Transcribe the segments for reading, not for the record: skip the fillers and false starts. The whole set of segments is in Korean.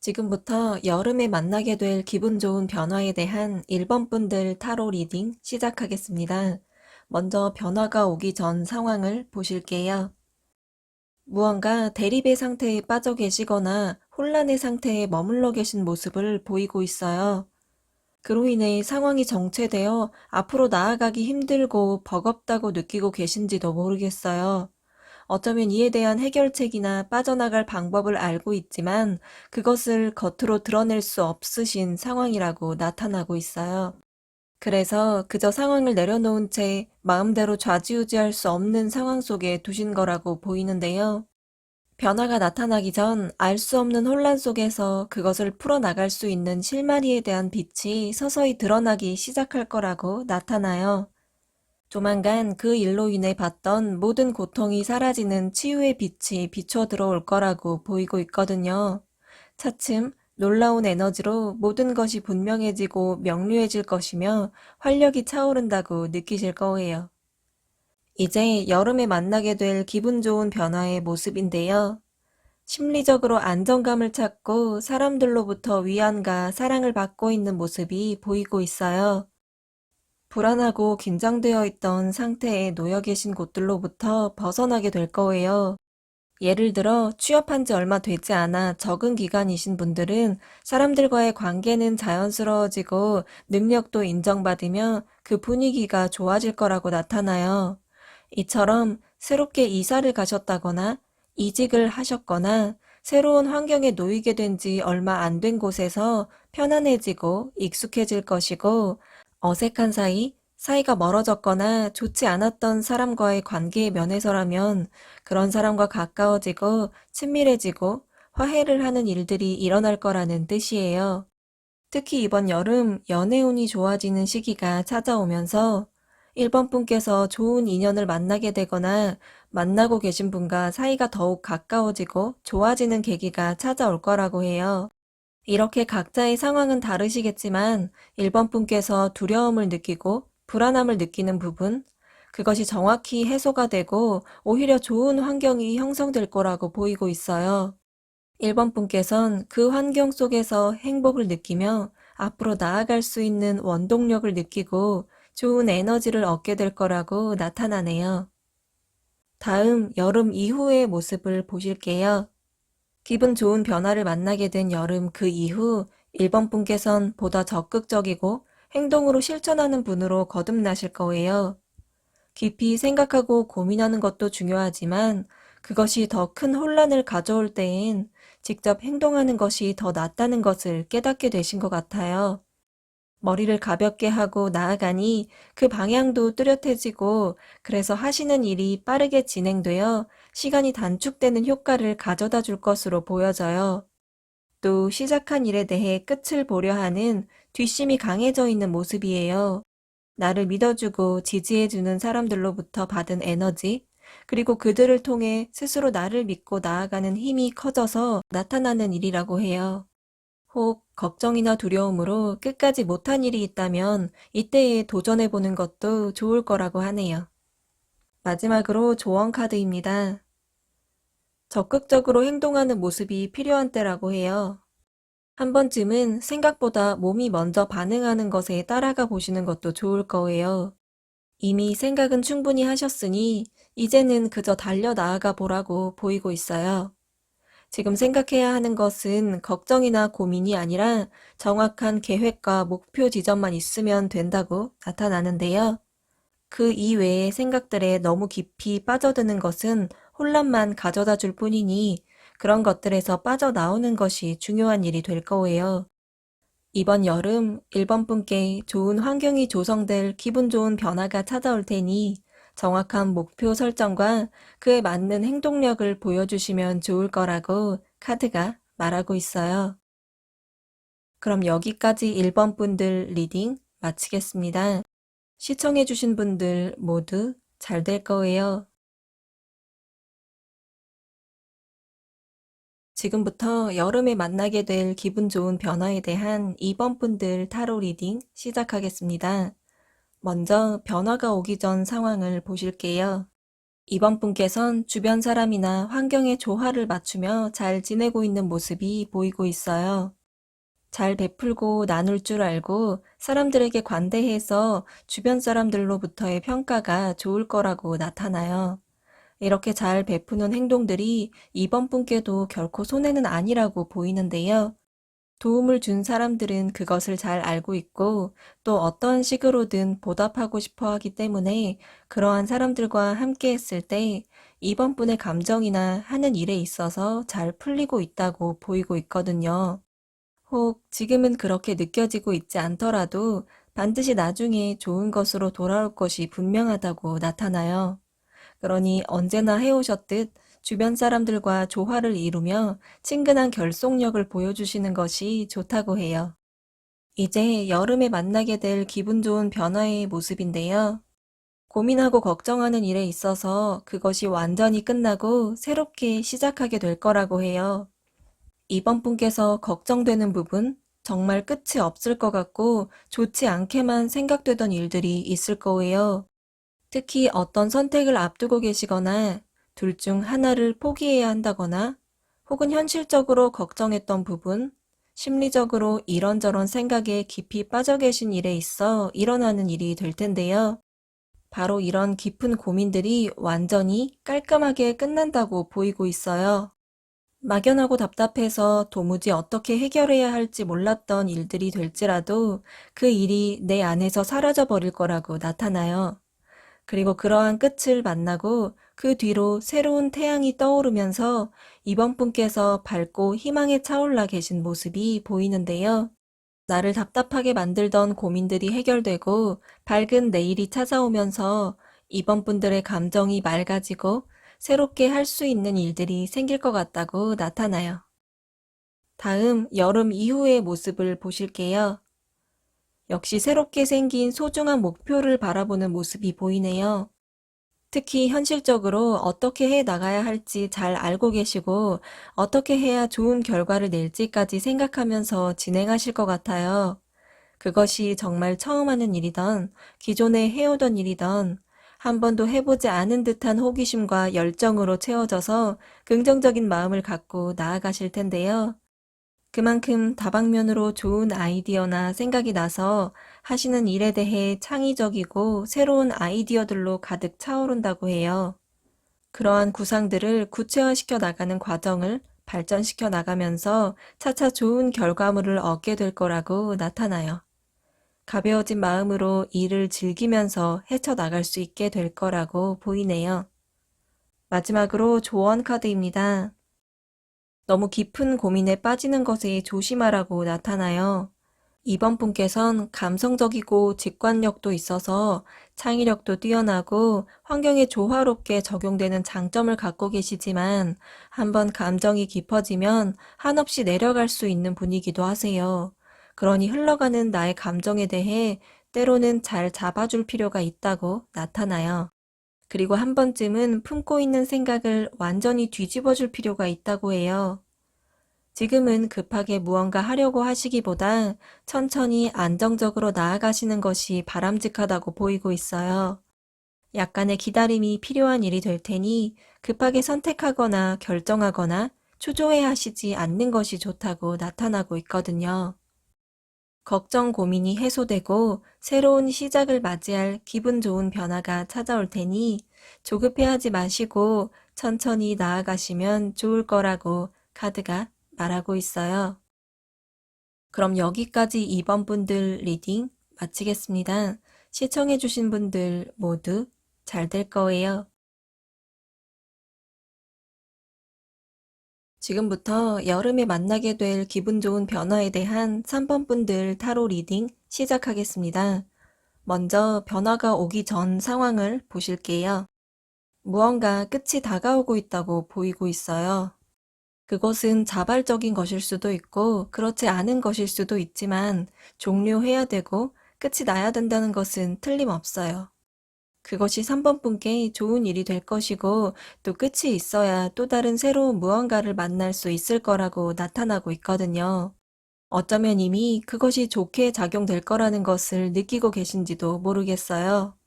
지금부터 여름에 만나게 될 기분 좋은 변화에 대한 1번 분들 타로 리딩 시작하겠습니다. 먼저 변화가 오기 전 상황을 보실게요. 무언가 대립의 상태에 빠져 계시거나 혼란의 상태에 머물러 계신 모습을 보이고 있어요. 그로 인해 상황이 정체되어 앞으로 나아가기 힘들고 버겁다고 느끼고 계신지도 모르겠어요. 어쩌면 이에 대한 해결책이나 빠져나갈 방법을 알고 있지만 그것을 겉으로 드러낼 수 없으신 상황이라고 나타나고 있어요. 그래서 그저 상황을 내려놓은 채 마음대로 좌지우지할 수 없는 상황 속에 두신 거라고 보이는데요. 변화가 나타나기 전 알 수 없는 혼란 속에서 그것을 풀어나갈 수 있는 실마리에 대한 빛이 서서히 드러나기 시작할 거라고 나타나요. 조만간 그 일로 인해 봤던 모든 고통이 사라지는 치유의 빛이 비춰 들어올 거라고 보이고 있거든요. 차츰 놀라운 에너지로 모든 것이 분명해지고 명료해질 것이며 활력이 차오른다고 느끼실 거예요. 이제 여름에 만나게 될 기분 좋은 변화의 모습인데요. 심리적으로 안정감을 찾고 사람들로부터 위안과 사랑을 받고 있는 모습이 보이고 있어요. 불안하고 긴장되어 있던 상태에 놓여 계신 곳들로부터 벗어나게 될 거예요. 예를 들어 취업한 지 얼마 되지 않아 적응 기간이신 분들은 사람들과의 관계는 자연스러워지고 능력도 인정받으며 그 분위기가 좋아질 거라고 나타나요. 이처럼 새롭게 이사를 가셨다거나 이직을 하셨거나 새로운 환경에 놓이게 된 지 얼마 안 된 곳에서 편안해지고 익숙해질 것이고, 어색한 사이가 멀어졌거나 좋지 않았던 사람과의 관계의 면에서라면 그런 사람과 가까워지고 친밀해지고 화해를 하는 일들이 일어날 거라는 뜻이에요. 특히 이번 여름 연애운이 좋아지는 시기가 찾아오면서 1번 분께서 좋은 인연을 만나게 되거나 만나고 계신 분과 사이가 더욱 가까워지고 좋아지는 계기가 찾아올 거라고 해요. 이렇게 각자의 상황은 다르시겠지만 1번 분께서 두려움을 느끼고 불안함을 느끼는 부분, 그것이 정확히 해소가 되고 오히려 좋은 환경이 형성될 거라고 보이고 있어요. 1번 분께선 그 환경 속에서 행복을 느끼며 앞으로 나아갈 수 있는 원동력을 느끼고 좋은 에너지를 얻게 될 거라고 나타나네요. 다음 여름 이후의 모습을 보실게요. 기분 좋은 변화를 만나게 된 여름 그 이후 1번 분께선 보다 적극적이고 행동으로 실천하는 분으로 거듭나실 거예요. 깊이 생각하고 고민하는 것도 중요하지만 그것이 더 큰 혼란을 가져올 때엔 직접 행동하는 것이 더 낫다는 것을 깨닫게 되신 것 같아요. 머리를 가볍게 하고 나아가니 그 방향도 뚜렷해지고, 그래서 하시는 일이 빠르게 진행되어 시간이 단축되는 효과를 가져다 줄 것으로 보여져요. 또 시작한 일에 대해 끝을 보려 하는 뒷심이 강해져 있는 모습이에요. 나를 믿어주고 지지해주는 사람들로부터 받은 에너지, 그리고 그들을 통해 스스로 나를 믿고 나아가는 힘이 커져서 나타나는 일이라고 해요. 혹 걱정이나 두려움으로 끝까지 못한 일이 있다면 이때에 도전해보는 것도 좋을 거라고 하네요. 마지막으로 조언 카드입니다. 적극적으로 행동하는 모습이 필요한 때라고 해요. 한 번쯤은 생각보다 몸이 먼저 반응하는 것에 따라가 보시는 것도 좋을 거예요. 이미 생각은 충분히 하셨으니 이제는 그저 달려 나아가 보라고 보이고 있어요. 지금 생각해야 하는 것은 걱정이나 고민이 아니라 정확한 계획과 목표 지점만 있으면 된다고 나타나는데요. 그 이외의 생각들에 너무 깊이 빠져드는 것은 혼란만 가져다 줄 뿐이니 그런 것들에서 빠져나오는 것이 중요한 일이 될 거예요. 이번 여름 1번 분께 좋은 환경이 조성될 기분 좋은 변화가 찾아올 테니 정확한 목표 설정과 그에 맞는 행동력을 보여주시면 좋을 거라고 카드가 말하고 있어요. 그럼 여기까지 1번 분들 리딩 마치겠습니다. 시청해주신 분들 모두 잘 될 거예요. 지금부터 여름에 만나게 될 기분 좋은 변화에 대한 2번 분들 타로 리딩 시작하겠습니다. 먼저 변화가 오기 전 상황을 보실게요. 이번 분께선 주변 사람이나 환경의 조화를 맞추며 잘 지내고 있는 모습이 보이고 있어요. 잘 베풀고 나눌 줄 알고 사람들에게 관대해서 주변 사람들로부터의 평가가 좋을 거라고 나타나요. 이렇게 잘 베푸는 행동들이 이번 분께도 결코 손해는 아니라고 보이는데요. 도움을 준 사람들은 그것을 잘 알고 있고 또 어떤 식으로든 보답하고 싶어 하기 때문에 그러한 사람들과 함께 했을 때 이번 분의 감정이나 하는 일에 있어서 잘 풀리고 있다고 보이고 있거든요. 혹 지금은 그렇게 느껴지고 있지 않더라도 반드시 나중에 좋은 것으로 돌아올 것이 분명하다고 나타나요. 그러니 언제나 해오셨듯 주변 사람들과 조화를 이루며 친근한 결속력을 보여주시는 것이 좋다고 해요. 이제 여름에 만나게 될 기분 좋은 변화의 모습인데요. 고민하고 걱정하는 일에 있어서 그것이 완전히 끝나고 새롭게 시작하게 될 거라고 해요. 이번 분께서 걱정되는 부분, 정말 끝이 없을 것 같고 좋지 않게만 생각되던 일들이 있을 거예요. 특히 어떤 선택을 앞두고 계시거나 둘 중 하나를 포기해야 한다거나 혹은 현실적으로 걱정했던 부분, 심리적으로 이런저런 생각에 깊이 빠져 계신 일에 있어 일어나는 일이 될 텐데요. 바로 이런 깊은 고민들이 완전히 깔끔하게 끝난다고 보이고 있어요. 막연하고 답답해서 도무지 어떻게 해결해야 할지 몰랐던 일들이 될지라도 그 일이 내 안에서 사라져 버릴 거라고 나타나요. 그리고 그러한 끝을 만나고 그 뒤로 새로운 태양이 떠오르면서 이번 분께서 밝고 희망에 차올라 계신 모습이 보이는데요. 나를 답답하게 만들던 고민들이 해결되고 밝은 내일이 찾아오면서 이번 분들의 감정이 맑아지고 새롭게 할 수 있는 일들이 생길 것 같다고 나타나요. 다음 여름 이후의 모습을 보실게요. 역시 새롭게 생긴 소중한 목표를 바라보는 모습이 보이네요. 특히 현실적으로 어떻게 해 나가야 할지 잘 알고 계시고 어떻게 해야 좋은 결과를 낼지까지 생각하면서 진행하실 것 같아요. 그것이 정말 처음 하는 일이던 기존에 해오던 일이던 한 번도 해보지 않은 듯한 호기심과 열정으로 채워져서 긍정적인 마음을 갖고 나아가실 텐데요. 그만큼 다방면으로 좋은 아이디어나 생각이 나서 하시는 일에 대해 창의적이고 새로운 아이디어들로 가득 차오른다고 해요. 그러한 구상들을 구체화시켜 나가는 과정을 발전시켜 나가면서 차차 좋은 결과물을 얻게 될 거라고 나타나요. 가벼워진 마음으로 일을 즐기면서 헤쳐나갈 수 있게 될 거라고 보이네요. 마지막으로 조언 카드입니다. 너무 깊은 고민에 빠지는 것에 조심하라고 나타나요. 이번 분께선 감성적이고 직관력도 있어서 창의력도 뛰어나고 환경에 조화롭게 적용되는 장점을 갖고 계시지만 한번 감정이 깊어지면 한없이 내려갈 수 있는 분이기도 하세요. 그러니 흘러가는 나의 감정에 대해 때로는 잘 잡아줄 필요가 있다고 나타나요. 그리고 한 번쯤은 품고 있는 생각을 완전히 뒤집어 줄 필요가 있다고 해요. 지금은 급하게 무언가 하려고 하시기보다 천천히 안정적으로 나아가시는 것이 바람직하다고 보이고 있어요. 약간의 기다림이 필요한 일이 될 테니 급하게 선택하거나 결정하거나 초조해 하시지 않는 것이 좋다고 나타나고 있거든요. 걱정 고민이 해소되고 새로운 시작을 맞이할 기분 좋은 변화가 찾아올 테니 조급해하지 마시고 천천히 나아가시면 좋을 거라고 카드가 말하고 있어요. 그럼 여기까지 2번 분들 리딩 마치겠습니다. 시청해주신 분들 모두 잘 될 거예요. 지금부터 여름에 만나게 될 기분 좋은 변화에 대한 3번 분들 타로 리딩 시작하겠습니다. 먼저 변화가 오기 전 상황을 보실게요. 무언가 끝이 다가오고 있다고 보이고 있어요. 그것은 자발적인 것일 수도 있고 그렇지 않은 것일 수도 있지만 종료해야 되고 끝이 나야 된다는 것은 틀림없어요. 그것이 3번 분께 좋은 일이 될 것이고 또 끝이 있어야 또 다른 새로운 무언가를 만날 수 있을 거라고 나타나고 있거든요. 어쩌면 이미 그것이 좋게 작용될 거라는 것을 느끼고 계신지도 모르겠어요.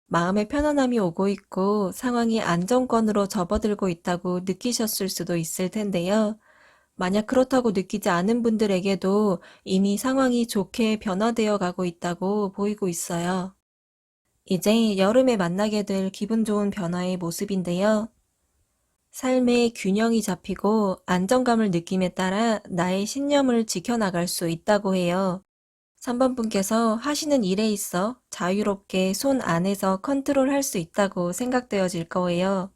마음의 편안함이 오고 있고 상황이 안정권으로 접어들고 있다고 느끼셨을 수도 있을 텐데요. 만약 그렇다고 느끼지 않은 분들에게도 이미 상황이 좋게 변화되어 가고 있다고 보이고 있어요. 이제 여름에 만나게 될 기분 좋은 변화의 모습인데요. 삶의 균형이 잡히고 안정감을 느낌에 따라 나의 신념을 지켜나갈 수 있다고 해요. 3번 분께서 하시는 일에 있어 자유롭게 손 안에서 컨트롤할 수 있다고 생각되어질 거예요.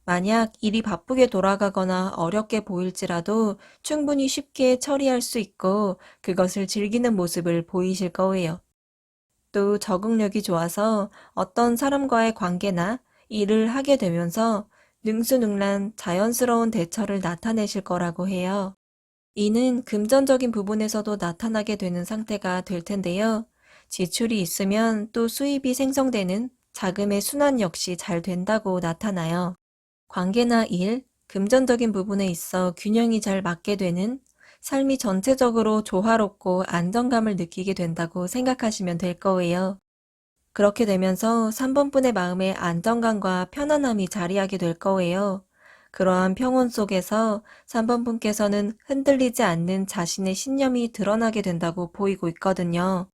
만약 일이 바쁘게 돌아가거나 어렵게 보일지라도 충분히 쉽게 처리할 수 있고 그것을 즐기는 모습을 보이실 거예요. 또 적응력이 좋아서 어떤 사람과의 관계나 일을 하게 되면서 능수능란 자연스러운 대처를 나타내실 거라고 해요. 이는 금전적인 부분에서도 나타나게 되는 상태가 될 텐데요. 지출이 있으면 또 수입이 생성되는 자금의 순환 역시 잘 된다고 나타나요. 관계나 일, 금전적인 부분에 있어 균형이 잘 맞게 되는 삶이 전체적으로 조화롭고 안정감을 느끼게 된다고 생각하시면 될 거예요. 그렇게 되면서 3번 분의 마음에 안정감과 편안함이 자리하게 될 거예요. 그러한 평온 속에서 3번 분께서는 흔들리지 않는 자신의 신념이 드러나게 된다고 보이고 있거든요.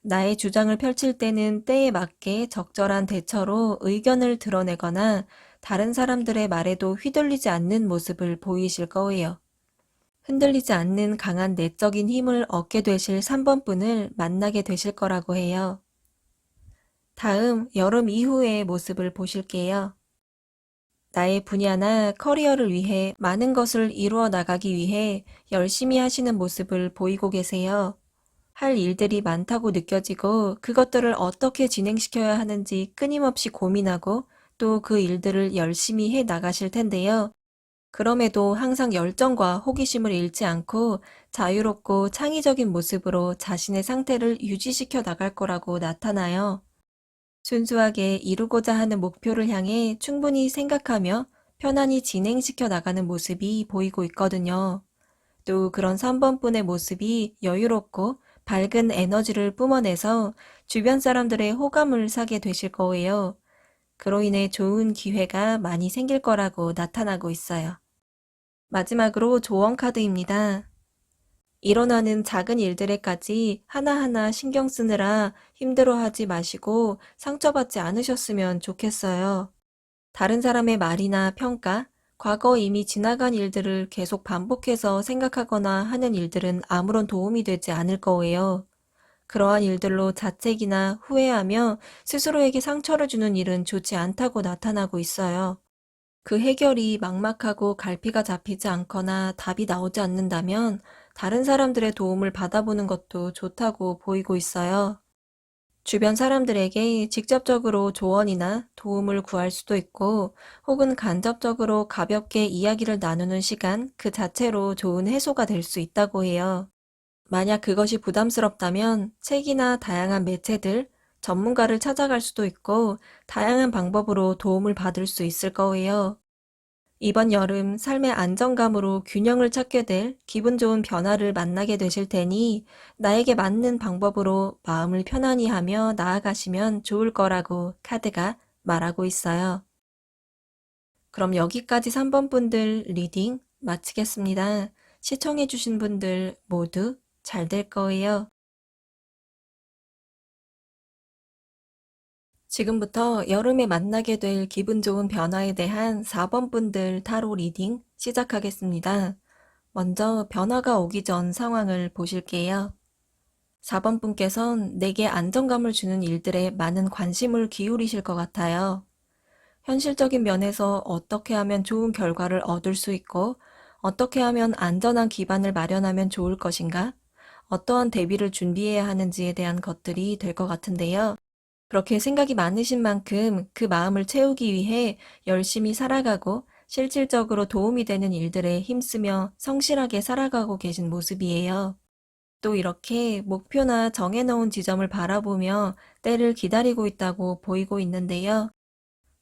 나의 주장을 펼칠 때는 때에 맞게 적절한 대처로 의견을 드러내거나 다른 사람들의 말에도 휘둘리지 않는 모습을 보이실 거예요. 흔들리지 않는 강한 내적인 힘을 얻게 되실 3번 분을 만나게 되실 거라고 해요. 다음 여름 이후의 모습을 보실게요. 나의 분야나 커리어를 위해 많은 것을 이루어 나가기 위해 열심히 하시는 모습을 보이고 계세요. 할 일들이 많다고 느껴지고 그것들을 어떻게 진행시켜야 하는지 끊임없이 고민하고 또 그 일들을 열심히 해 나가실 텐데요. 그럼에도 항상 열정과 호기심을 잃지 않고 자유롭고 창의적인 모습으로 자신의 상태를 유지시켜 나갈 거라고 나타나요. 순수하게 이루고자 하는 목표를 향해 충분히 생각하며 편안히 진행시켜 나가는 모습이 보이고 있거든요. 또 그런 3번 분의 모습이 여유롭고 밝은 에너지를 뿜어내서 주변 사람들의 호감을 사게 되실 거예요. 그로 인해 좋은 기회가 많이 생길 거라고 나타나고 있어요. 마지막으로 조언 카드입니다. 일어나는 작은 일들에까지 하나하나 신경 쓰느라 힘들어하지 마시고 상처받지 않으셨으면 좋겠어요. 다른 사람의 말이나 평가, 과거 이미 지나간 일들을 계속 반복해서 생각하거나 하는 일들은 아무런 도움이 되지 않을 거예요. 그러한 일들로 자책이나 후회하며 스스로에게 상처를 주는 일은 좋지 않다고 나타나고 있어요. 그 해결이 막막하고 갈피가 잡히지 않거나 답이 나오지 않는다면 다른 사람들의 도움을 받아보는 것도 좋다고 보이고 있어요. 주변 사람들에게 직접적으로 조언이나 도움을 구할 수도 있고, 혹은 간접적으로 가볍게 이야기를 나누는 시간 그 자체로 좋은 해소가 될 수 있다고 해요. 만약 그것이 부담스럽다면 책이나 다양한 매체들, 전문가를 찾아갈 수도 있고, 다양한 방법으로 도움을 받을 수 있을 거예요. 이번 여름 삶의 안정감으로 균형을 찾게 될 기분 좋은 변화를 만나게 되실 테니 나에게 맞는 방법으로 마음을 편안히 하며 나아가시면 좋을 거라고 카드가 말하고 있어요. 그럼 여기까지 3번 분들 리딩 마치겠습니다. 시청해주신 분들 모두 잘 될 거예요. 지금부터 여름에 만나게 될 기분 좋은 변화에 대한 4번 분들 타로 리딩 시작하겠습니다. 먼저 변화가 오기 전 상황을 보실게요. 4번 분께선 내게 안정감을 주는 일들에 많은 관심을 기울이실 것 같아요. 현실적인 면에서 어떻게 하면 좋은 결과를 얻을 수 있고, 어떻게 하면 안전한 기반을 마련하면 좋을 것인가, 어떠한 대비를 준비해야 하는지에 대한 것들이 될 것 같은데요. 그렇게 생각이 많으신 만큼 그 마음을 채우기 위해 열심히 살아가고 실질적으로 도움이 되는 일들에 힘쓰며 성실하게 살아가고 계신 모습이에요. 또 이렇게 목표나 정해놓은 지점을 바라보며 때를 기다리고 있다고 보이고 있는데요.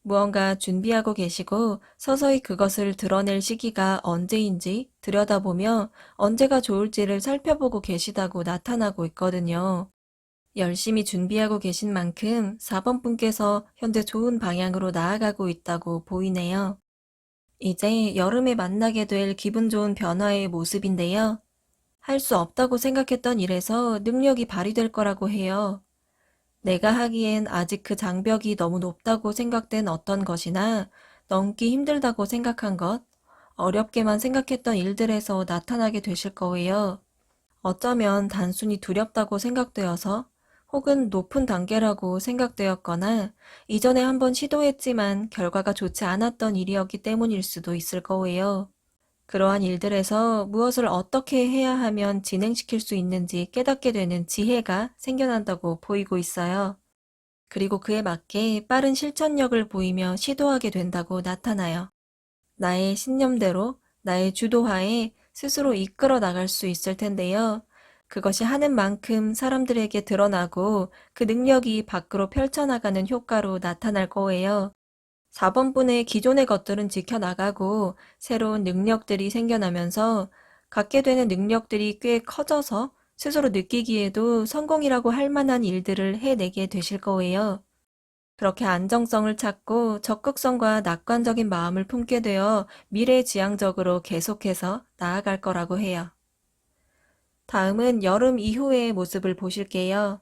무언가 준비하고 계시고 서서히 그것을 드러낼 시기가 언제인지 들여다보며 언제가 좋을지를 살펴보고 계시다고 나타나고 있거든요. 열심히 준비하고 계신 만큼 4번 분께서 현재 좋은 방향으로 나아가고 있다고 보이네요. 이제 여름에 만나게 될 기분 좋은 변화의 모습인데요. 할 수 없다고 생각했던 일에서 능력이 발휘될 거라고 해요. 내가 하기엔 아직 그 장벽이 너무 높다고 생각된 어떤 것이나 넘기 힘들다고 생각한 것, 어렵게만 생각했던 일들에서 나타나게 되실 거예요. 어쩌면 단순히 두렵다고 생각되어서 혹은 높은 단계라고 생각되었거나 이전에 한번 시도했지만 결과가 좋지 않았던 일이었기 때문일 수도 있을 거예요. 그러한 일들에서 무엇을 어떻게 해야 하면 진행시킬 수 있는지 깨닫게 되는 지혜가 생겨난다고 보이고 있어요. 그리고 그에 맞게 빠른 실천력을 보이며 시도하게 된다고 나타나요. 나의 신념대로 나의 주도하에 스스로 이끌어 나갈 수 있을 텐데요. 그것이 하는 만큼 사람들에게 드러나고 그 능력이 밖으로 펼쳐나가는 효과로 나타날 거예요. 4번분의 기존의 것들은 지켜나가고 새로운 능력들이 생겨나면서 갖게 되는 능력들이 꽤 커져서 스스로 느끼기에도 성공이라고 할 만한 일들을 해내게 되실 거예요. 그렇게 안정성을 찾고 적극성과 낙관적인 마음을 품게 되어 미래지향적으로 계속해서 나아갈 거라고 해요. 다음은 여름 이후의 모습을 보실게요.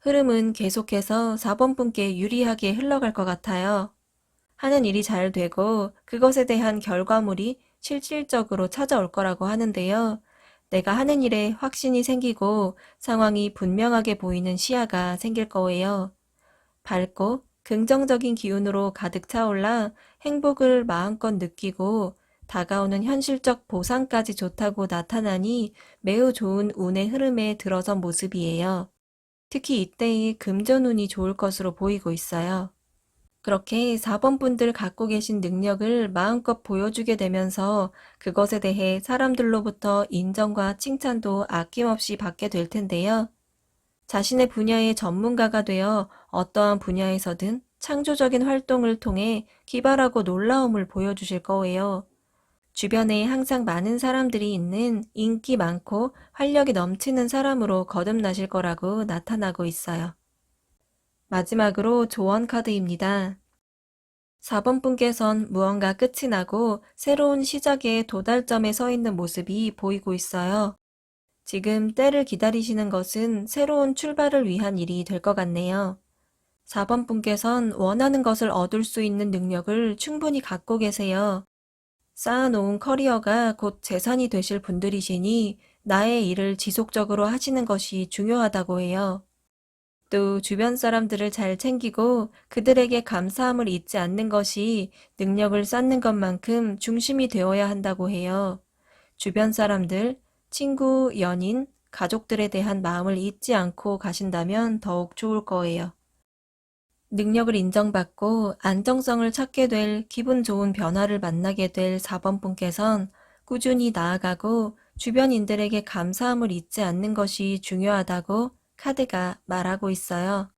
흐름은 계속해서 4번분께 유리하게 흘러갈 것 같아요. 하는 일이 잘 되고 그것에 대한 결과물이 실질적으로 찾아올 거라고 하는데요. 내가 하는 일에 확신이 생기고 상황이 분명하게 보이는 시야가 생길 거예요. 밝고 긍정적인 기운으로 가득 차올라 행복을 마음껏 느끼고 다가오는 현실적 보상까지 좋다고 나타나니 매우 좋은 운의 흐름에 들어선 모습이에요. 특히 이때의 금전운이 좋을 것으로 보이고 있어요. 그렇게 4번 분들 갖고 계신 능력을 마음껏 보여주게 되면서 그것에 대해 사람들로부터 인정과 칭찬도 아낌없이 받게 될 텐데요. 자신의 분야의 전문가가 되어 어떠한 분야에서든 창조적인 활동을 통해 기발하고 놀라움을 보여주실 거예요. 주변에 항상 많은 사람들이 있는 인기 많고 활력이 넘치는 사람으로 거듭나실 거라고 나타나고 있어요. 마지막으로 조언 카드입니다. 4번 분께선 무언가 끝이 나고 새로운 시작의 도달점에 서 있는 모습이 보이고 있어요. 지금 때를 기다리시는 것은 새로운 출발을 위한 일이 될 것 같네요. 4번 분께선 원하는 것을 얻을 수 있는 능력을 충분히 갖고 계세요. 쌓아놓은 커리어가 곧 재산이 되실 분들이시니 나의 일을 지속적으로 하시는 것이 중요하다고 해요. 또 주변 사람들을 잘 챙기고 그들에게 감사함을 잊지 않는 것이 능력을 쌓는 것만큼 중심이 되어야 한다고 해요. 주변 사람들, 친구, 연인, 가족들에 대한 마음을 잊지 않고 가신다면 더욱 좋을 거예요. 능력을 인정받고 안정성을 찾게 될 기분 좋은 변화를 만나게 될 4번 분께선 꾸준히 나아가고 주변인들에게 감사함을 잊지 않는 것이 중요하다고 카드가 말하고 있어요.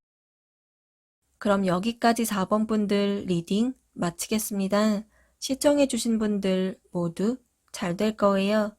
그럼 여기까지 4번 분들 리딩 마치겠습니다. 시청해주신 분들 모두 잘 될 거예요.